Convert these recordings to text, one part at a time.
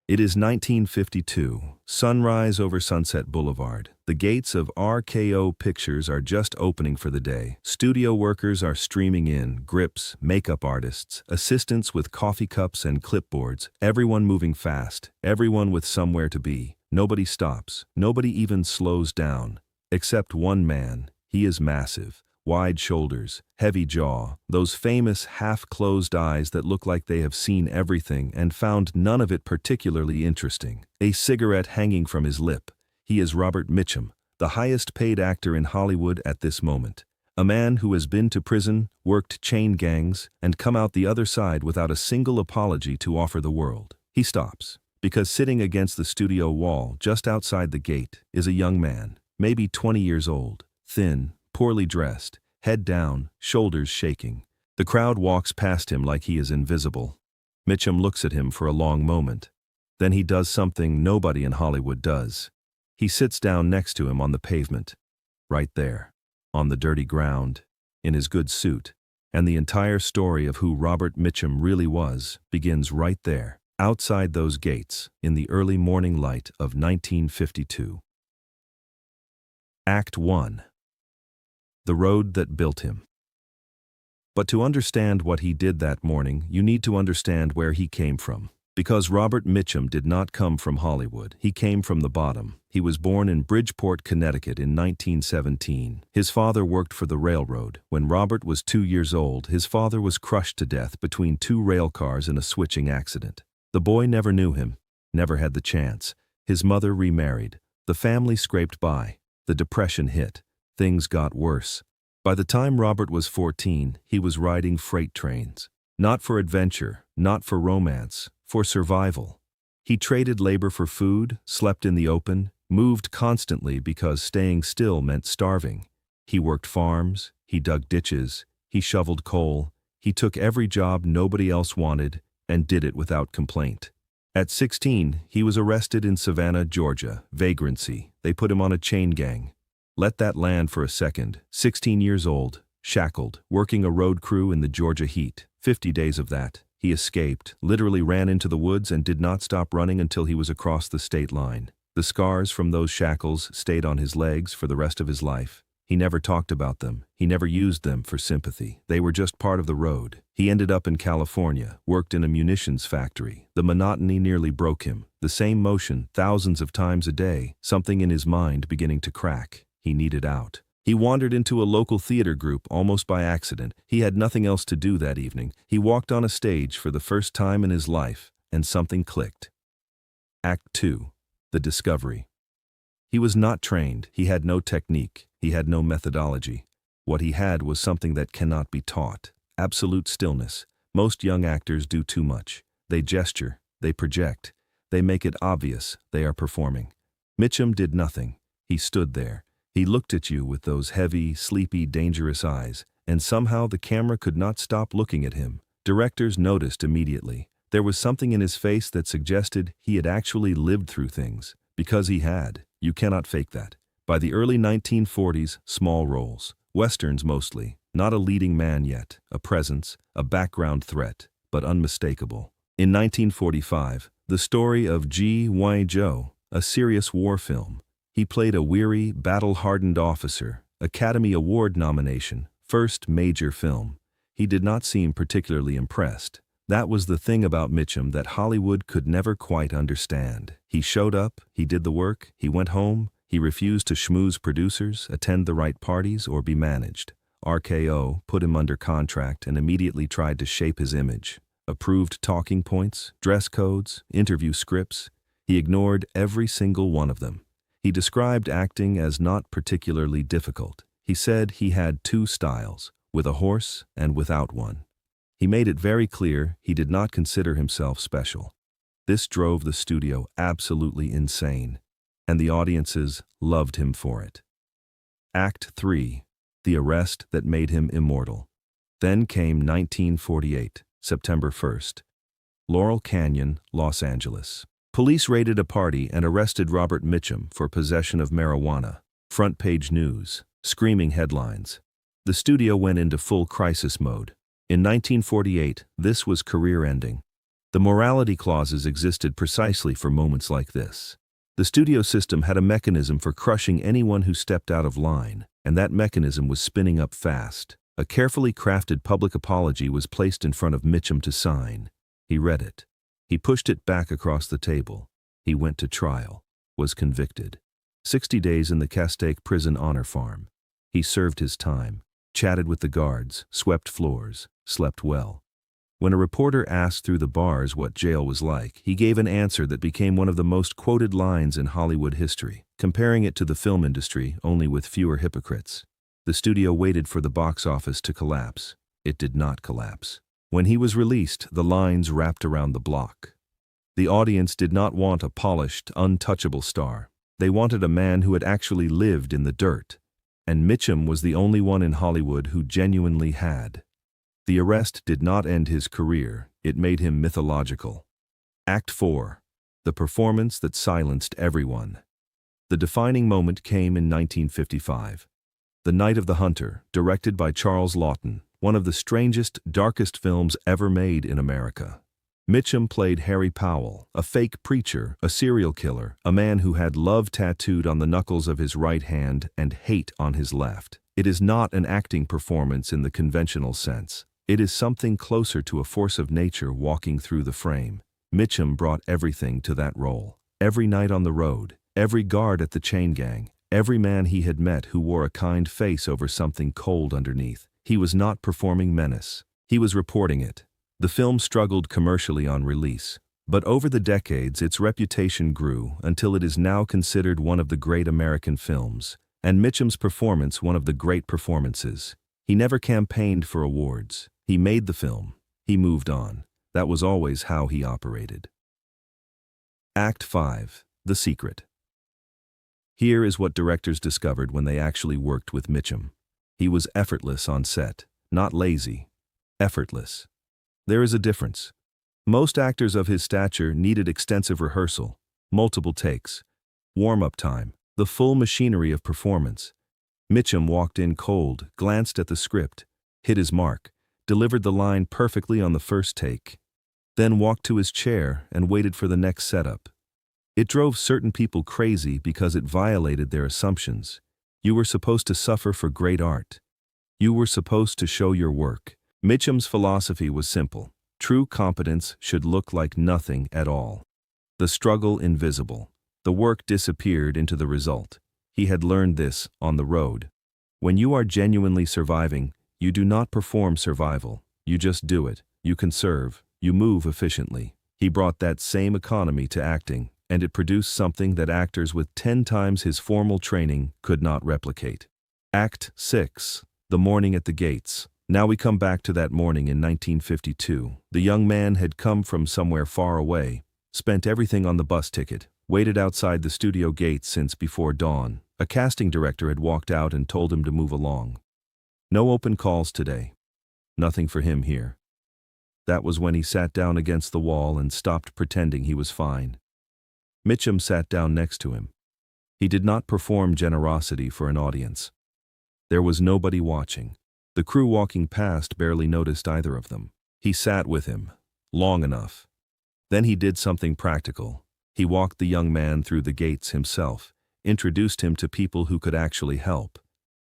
It is 1952, sunrise over Sunset Boulevard. The gates of RKO Pictures are just opening for the day. Studio workers are streaming in, grips, makeup artists, assistants with coffee cups and clipboards, everyone moving fast, everyone with somewhere to be. Nobody stops, nobody even slows down. Except one man. He is massive. Wide shoulders, heavy jaw, those famous half-closed eyes that look like they have seen everything and found none of it particularly interesting. A cigarette hanging from his lip. He is Robert Mitchum, the highest-paid actor in Hollywood at this moment. A man who has been to prison, worked chain gangs, and come out the other side without a single apology to offer the world. He stops, because sitting against the studio wall just outside the gate is a young man, maybe 20 years old, thin, poorly dressed, head down, shoulders shaking. The crowd walks past him like he is invisible. Mitchum looks at him for a long moment. Then he does something nobody in Hollywood does. He sits down next to him on the pavement. Right there, on the dirty ground, in his good suit. And the entire story of who Robert Mitchum really was begins right there, outside those gates, in the early morning light of 1952. Act 1. The road that built him. But to understand what he did that morning, you need to understand where he came from. Because Robert Mitchum did not come from Hollywood, he came from the bottom. He was born in Bridgeport, Connecticut in 1917. His father worked for the railroad. When Robert was 2 years old, his father was crushed to death between two rail cars in a switching accident. The boy never knew him, never had the chance. His mother remarried. The family scraped by. The Depression hit. Things got worse. By the time Robert was 14, he was riding freight trains. Not for adventure, not for romance, for survival. He traded labor for food, slept in the open, moved constantly because staying still meant starving. He worked farms, he dug ditches, he shoveled coal, he took every job nobody else wanted and did it without complaint. At 16, he was arrested in Savannah, Georgia, vagrancy. They put him on a chain gang. Let that land for a second. 16 years old, shackled, working a road crew in the Georgia heat. 50 days of that. He escaped, literally ran into the woods and did not stop running until he was across the state line. The scars from those shackles stayed on his legs for the rest of his life. He never talked about them. He never used them for sympathy. They were just part of the road. He ended up in California, worked in a munitions factory. The monotony nearly broke him. The same motion, thousands of times a day, something in his mind beginning to crack. He needed out. He wandered into a local theater group almost by accident. He had nothing else to do that evening. He walked on a stage for the first time in his life, and something clicked. Act 2. The discovery. He was not trained. He had no technique. He had no methodology. What he had was something that cannot be taught. Absolute stillness. Most young actors do too much. They gesture. They project. They make it obvious they are performing. Mitchum did nothing. He stood there. He looked at you with those heavy, sleepy, dangerous eyes, and somehow the camera could not stop looking at him. Directors noticed immediately. There was something in his face that suggested he had actually lived through things. Because he had. You cannot fake that. By the early 1940s, small roles. Westerns mostly. Not a leading man yet. A presence, a background threat, but unmistakable. In 1945, the story of G.I. Joe, a serious war film. He played a weary, battle-hardened officer, Academy Award nomination, first major film. He did not seem particularly impressed. That was the thing about Mitchum that Hollywood could never quite understand. He showed up, he did the work, he went home, he refused to schmooze producers, attend the right parties, or be managed. RKO put him under contract and immediately tried to shape his image. Approved talking points, dress codes, interview scripts. He ignored every single one of them. He described acting as not particularly difficult. He said he had two styles, with a horse and without one. He made it very clear he did not consider himself special. This drove the studio absolutely insane, and the audiences loved him for it. Act 3. The arrest that made him immortal. Then came 1948, September 1st. Laurel Canyon, Los Angeles. Police raided a party and arrested Robert Mitchum for possession of marijuana. Front page news. Screaming headlines. The studio went into full crisis mode. In 1948, this was career-ending. The morality clauses existed precisely for moments like this. The studio system had a mechanism for crushing anyone who stepped out of line, and that mechanism was spinning up fast. A carefully crafted public apology was placed in front of Mitchum to sign. He read it. He pushed it back across the table. He went to trial, was convicted. 60 days in the Castaic prison honor farm. He served his time, chatted with the guards, swept floors, slept well. When a reporter asked through the bars what jail was like, he gave an answer that became one of the most quoted lines in Hollywood history, comparing it to the film industry, only with fewer hypocrites. The studio waited for the box office to collapse. It did not collapse. When he was released, the lines wrapped around the block. The audience did not want a polished, untouchable star. They wanted a man who had actually lived in the dirt. And Mitchum was the only one in Hollywood who genuinely had. The arrest did not end his career, it made him mythological. Act 4. The performance that silenced everyone. The defining moment came in 1955. The Night of the Hunter, directed by Charles Laughton, one of the strangest, darkest films ever made in America. Mitchum played Harry Powell, a fake preacher, a serial killer, a man who had love tattooed on the knuckles of his right hand and hate on his left. It is not an acting performance in the conventional sense. It is something closer to a force of nature walking through the frame. Mitchum brought everything to that role. Every night on the road, every guard at the chain gang, every man he had met who wore a kind face over something cold underneath. He was not performing menace. He was reporting it. The film struggled commercially on release, but over the decades its reputation grew until it is now considered one of the great American films, and Mitchum's performance one of the great performances. He never campaigned for awards. He made the film. He moved on. That was always how he operated. Act 5. The Secret. Here is what directors discovered when they actually worked with Mitchum. He was effortless on set, not lazy. Effortless. There is a difference. Most actors of his stature needed extensive rehearsal, multiple takes, warm-up time, the full machinery of performance. Mitchum walked in cold, glanced at the script, hit his mark, delivered the line perfectly on the first take, then walked to his chair and waited for the next setup. It drove certain people crazy because it violated their assumptions. You were supposed to suffer for great art. You were supposed to show your work. Mitchum's philosophy was simple. True competence should look like nothing at all. The struggle invisible. The work disappeared into the result. He had learned this on the road. When you are genuinely surviving, you do not perform survival. You just do it. You conserve. You move efficiently. He brought that same economy to acting, and it produced something that actors with 10 times his formal training could not replicate. Act 6. The Morning at the Gates. Now we come back to that morning in 1952. The young man had come from somewhere far away, spent everything on the bus ticket, waited outside the studio gates since before dawn. A casting director had walked out and told him to move along. No open calls today. Nothing for him here. That was when he sat down against the wall and stopped pretending he was fine. Mitchum sat down next to him. He did not perform generosity for an audience. There was nobody watching. The crew walking past barely noticed either of them. He sat with him, long enough. Then he did something practical. He walked the young man through the gates himself, introduced him to people who could actually help,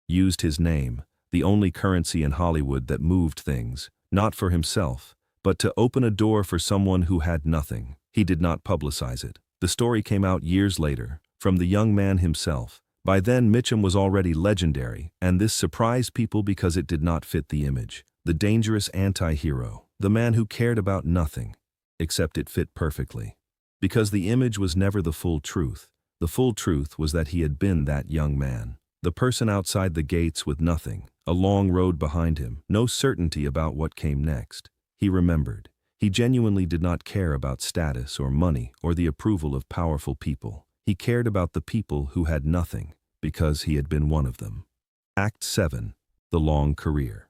used his name, the only currency in Hollywood that moved things, not for himself, but to open a door for someone who had nothing. He did not publicize it. The story came out years later, from the young man himself. By then Mitchum was already legendary, and this surprised people because it did not fit the image. The dangerous anti-hero, the man who cared about nothing, except it fit perfectly. Because the image was never the full truth. The full truth was that he had been that young man. The person outside the gates with nothing, a long road behind him, no certainty about what came next. He remembered. He genuinely did not care about status or money or the approval of powerful people. He cared about the people who had nothing, because he had been one of them. Act 7. The Long Career.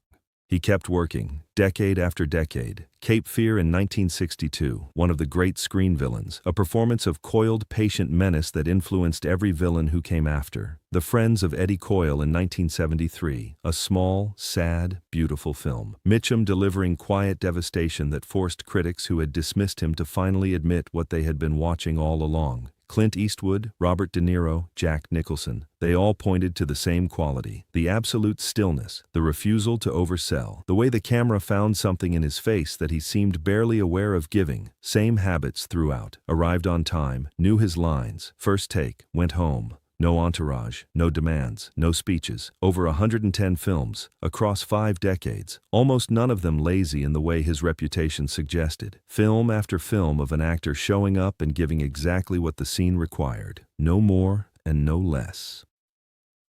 He kept working, decade after decade. Cape Fear in 1962, one of the great screen villains, a performance of coiled, patient menace that influenced every villain who came after. The Friends of Eddie Coyle in 1973, a small, sad, beautiful film. Mitchum delivering quiet devastation that forced critics who had dismissed him to finally admit what they had been watching all along. Clint Eastwood, Robert De Niro, Jack Nicholson, they all pointed to the same quality. The absolute stillness, the refusal to oversell, the way the camera found something in his face that he seemed barely aware of giving. Same habits throughout. Arrived on time, knew his lines, first take, went home. No entourage, no demands, no speeches. Over 110 films, across 5 decades, almost none of them lazy in the way his reputation suggested. Film after film of an actor showing up and giving exactly what the scene required. No more and no less.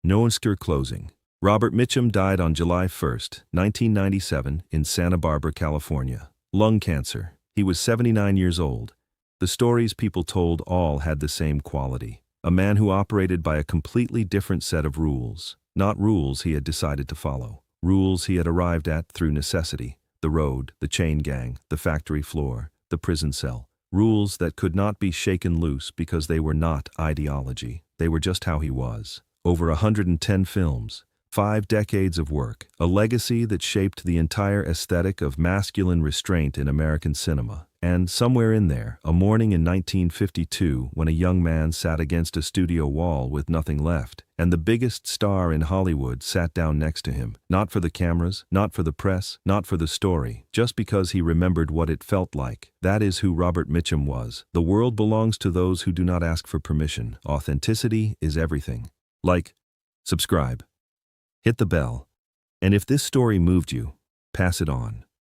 No obscure closing. Robert Mitchum died on July 1, 1997, in Santa Barbara, California. Lung cancer. He was 79 years old. The stories people told all had the same quality. A man who operated by a completely different set of rules. Not rules he had decided to follow. Rules he had arrived at through necessity. The road, the chain gang, the factory floor, the prison cell. Rules that could not be shaken loose because they were not ideology. They were just how he was. Over 110 films. 5 decades of work. A legacy that shaped the entire aesthetic of masculine restraint in American cinema. And somewhere in there, a morning in 1952 when a young man sat against a studio wall with nothing left, and the biggest star in Hollywood sat down next to him, not for the cameras, not for the press, not for the story, just because he remembered what it felt like. That is who Robert Mitchum was. The world belongs to those who do not ask for permission. Authenticity is everything. Like, subscribe, hit the bell, and if this story moved you, pass it on.